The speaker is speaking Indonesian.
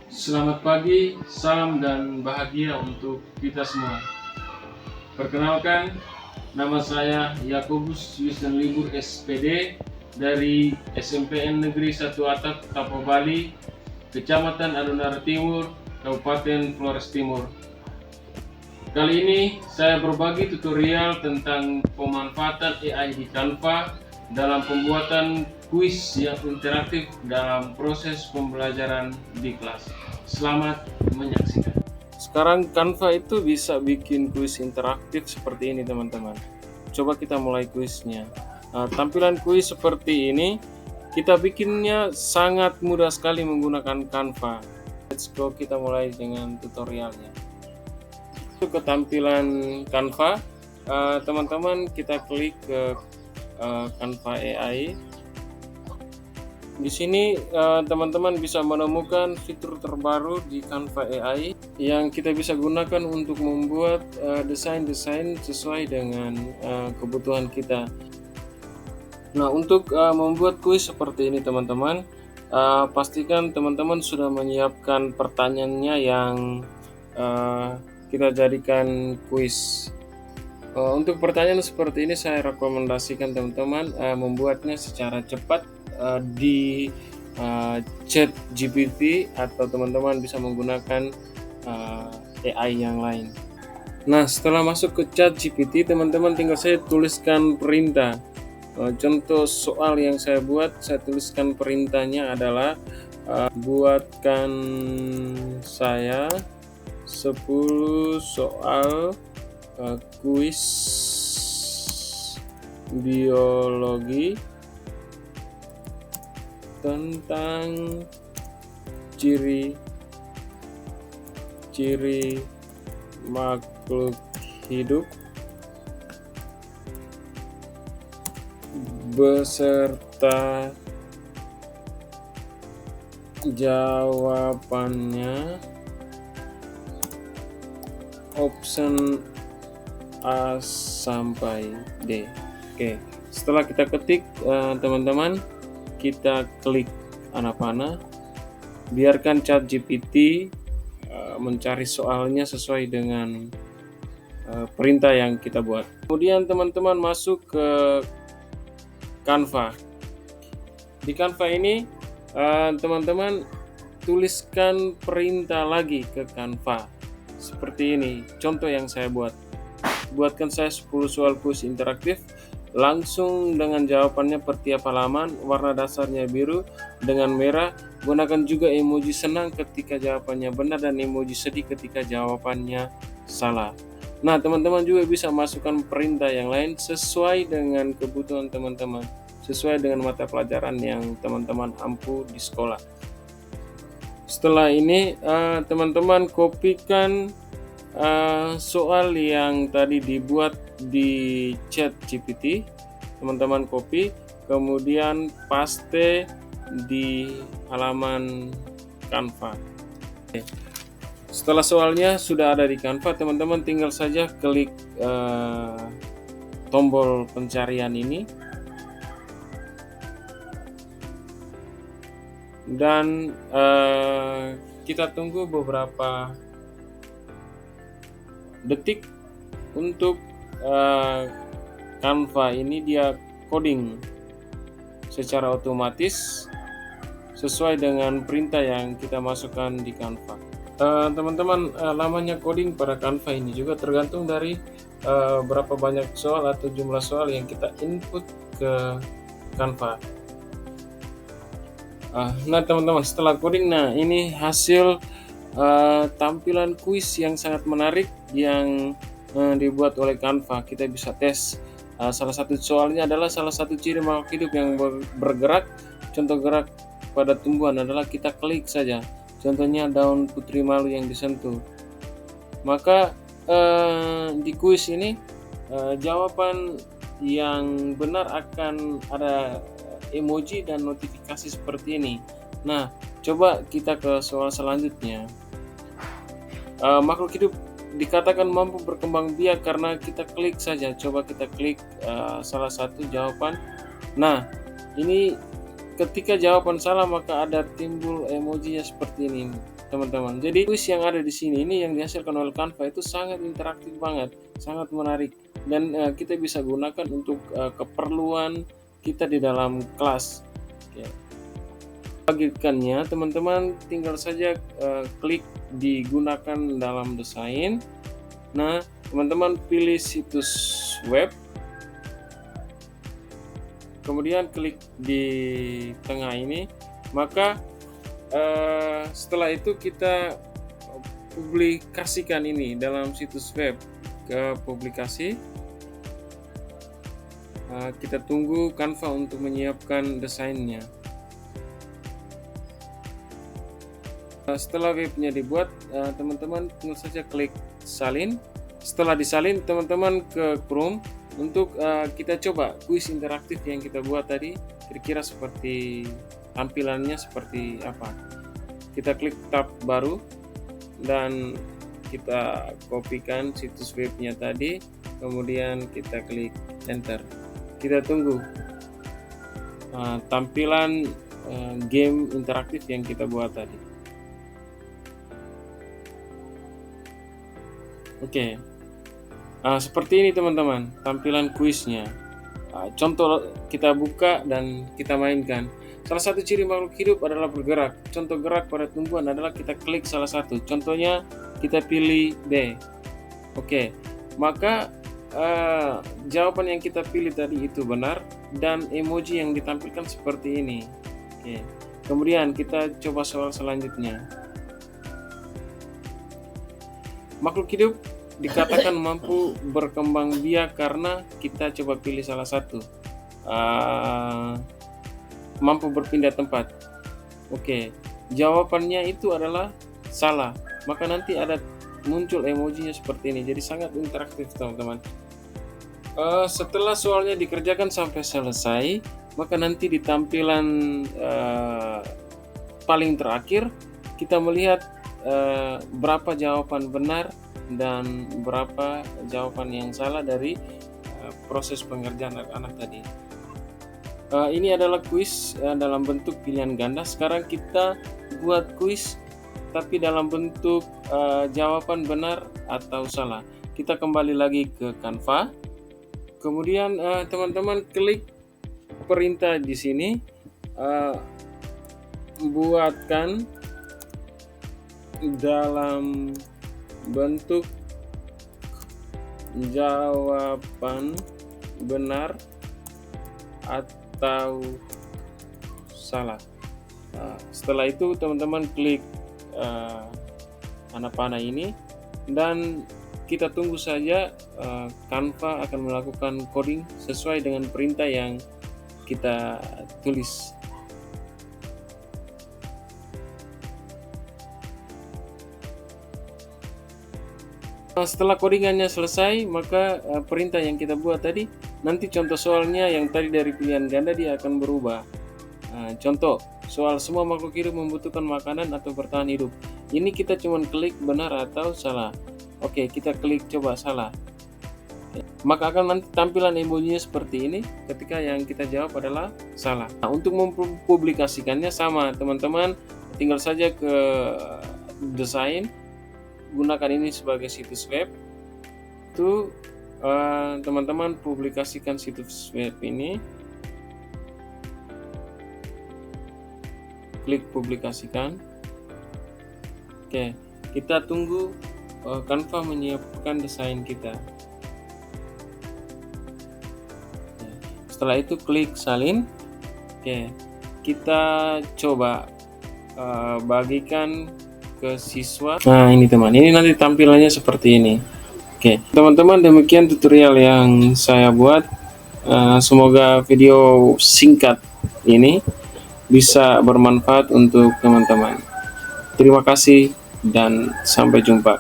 Selamat pagi, salam dan bahagia untuk kita semua. Perkenalkan, nama saya Yakobus Yusdan Libur SPD dari SMPN Negeri 1 Atap, Tapo Bali, Kecamatan Adonara Timur, Kabupaten Flores Timur. Kali ini saya berbagi tutorial tentang pemanfaatan AI di Canva dalam pembuatan kuis yang interaktif dalam proses pembelajaran di kelas. Selamat menyaksikan. Sekarang Canva itu bisa bikin kuis interaktif seperti ini, teman-teman. Coba kita mulai kuisnya. Tampilan kuis seperti ini kita bikinnya sangat mudah sekali menggunakan Canva. Let's go, kita mulai dengan tutorialnya. Ke tampilan Canva, teman-teman kita klik ke Canva AI. Di sini teman-teman bisa menemukan fitur terbaru di Canva AI yang kita bisa gunakan untuk membuat desain-desain sesuai dengan kebutuhan kita. Nah, untuk membuat kuis seperti ini teman-teman, pastikan teman-teman sudah menyiapkan pertanyaannya yang kita jadikan kuis. Untuk pertanyaan seperti ini saya rekomendasikan teman-teman membuatnya secara cepat di Chat GPT, atau teman-teman bisa menggunakan AI yang lain. Nah, setelah masuk ke Chat GPT, teman-teman tinggal saya tuliskan perintah. Contoh soal yang saya buat, saya tuliskan perintahnya adalah buatkan saya 10 soal kuis biologi tentang ciri-ciri makhluk hidup beserta jawabannya, option A sampai D. Oke, setelah kita ketik teman-teman, kita klik panah, biarkan Chat GPT mencari soalnya sesuai dengan perintah yang kita buat. Kemudian teman-teman masuk ke Canva. Di Canva ini teman-teman tuliskan perintah lagi ke Canva seperti ini. Contoh yang saya buat, buatkan saya 10 soal kuis interaktif langsung dengan jawabannya per tiap halaman, warna dasarnya biru dengan merah, gunakan juga emoji senang ketika jawabannya benar dan emoji sedih ketika jawabannya salah. Nah, teman-teman juga bisa masukkan perintah yang lain sesuai dengan kebutuhan teman-teman, sesuai dengan mata pelajaran yang teman-teman ampu di sekolah. Setelah ini teman-teman kopikan soal yang tadi dibuat di Chat GPT, teman-teman copy, kemudian paste di halaman Canva. Oke. Setelah soalnya sudah ada di Canva, teman-teman tinggal saja klik tombol pencarian ini dan kita tunggu beberapa detik untuk Canva ini dia coding secara otomatis sesuai dengan perintah yang kita masukkan di Canva. Teman-teman, lamanya coding pada Canva ini juga tergantung dari berapa banyak soal atau jumlah soal yang kita input ke Canva. Nah teman-teman, setelah coding, nah ini hasil tampilan kuis yang sangat menarik yang dibuat oleh Canva. Kita bisa tes. Salah satu soalnya adalah salah satu ciri makhluk hidup yang bergerak. Contoh gerak pada tumbuhan adalah kita klik saja. Contohnya daun putri malu yang disentuh. Maka di kuis ini jawaban yang benar akan ada emoji dan notifikasi seperti ini. Nah, coba kita ke soal selanjutnya. Makhluk hidup dikatakan mampu berkembang biak karena kita klik saja. Coba kita klik salah satu jawaban. Nah, ini ketika jawaban salah maka ada timbul emojinya seperti ini, teman-teman. Jadi kuis yang ada di sini ini yang dihasilkan oleh Canva itu sangat interaktif banget, sangat menarik, dan kita bisa gunakan untuk keperluan kita di dalam kelas. Oke. Bagikannya, teman-teman tinggal saja klik digunakan dalam desain. Nah, teman-teman pilih situs web, kemudian klik di tengah ini, maka setelah itu kita publikasikan ini dalam situs web ke publikasi. Kita tunggu Canva untuk menyiapkan desainnya. Setelah webnya dibuat, teman-teman tinggal saja klik salin. Setelah disalin, teman-teman ke Chrome untuk kita coba kuis interaktif yang kita buat tadi, kira-kira seperti tampilannya seperti apa. Kita klik tab baru dan kita kopikan situs webnya tadi, kemudian kita klik enter. Kita tunggu tampilan game interaktif yang kita buat tadi. Oke. Seperti ini teman-teman tampilan kuisnya. Contoh kita buka dan kita mainkan. Salah satu ciri makhluk hidup adalah bergerak. Contoh gerak pada tumbuhan adalah kita klik salah satu. Contohnya kita pilih B. Oke. Maka jawaban yang kita pilih tadi itu benar dan emoji yang ditampilkan seperti ini. Oke. Kemudian kita coba soal selanjutnya. Makhluk hidup dikatakan mampu berkembang biak karena kita coba pilih salah satu. Mampu berpindah tempat. Oke, jawabannya itu adalah salah. Maka nanti ada muncul emojinya seperti ini. Jadi sangat interaktif teman-teman. Setelah soalnya dikerjakan sampai selesai, maka nanti di tampilan paling terakhir kita melihat berapa jawaban benar dan berapa jawaban yang salah dari proses pengerjaan anak-anak tadi. Ini adalah kuis dalam bentuk pilihan ganda. Sekarang kita buat kuis tapi dalam bentuk jawaban benar atau salah. Kita kembali lagi ke Canva. Kemudian teman-teman klik perintah di sini, buatkan dalam bentuk jawaban benar atau salah. Setelah itu teman-teman klik tanda panah ini dan kita tunggu saja Canva akan melakukan coding sesuai dengan perintah yang kita tulis. Setelah codingannya selesai, maka perintah yang kita buat tadi, nanti contoh soalnya yang tadi dari pilihan ganda dia akan berubah. Contoh, soal semua makhluk hidup membutuhkan makanan atau bertahan hidup. Ini kita cuma klik benar atau salah. Oke, kita klik coba salah. Maka akan nanti tampilan emojinya seperti ini ketika yang kita jawab adalah salah. Nah, untuk mempublikasikannya sama teman-teman, tinggal saja ke desain, gunakan ini sebagai situs web. Itu teman-teman publikasikan situs web ini, klik publikasikan. Oke, kita tunggu Canva menyiapkan desain kita. Setelah itu klik salin. Oke, kita coba bagikan ke siswa. Nah ini teman, ini nanti tampilannya seperti ini. Oke teman-teman, demikian tutorial yang saya buat. Semoga video singkat ini bisa bermanfaat untuk teman-teman. Terima kasih dan sampai jumpa.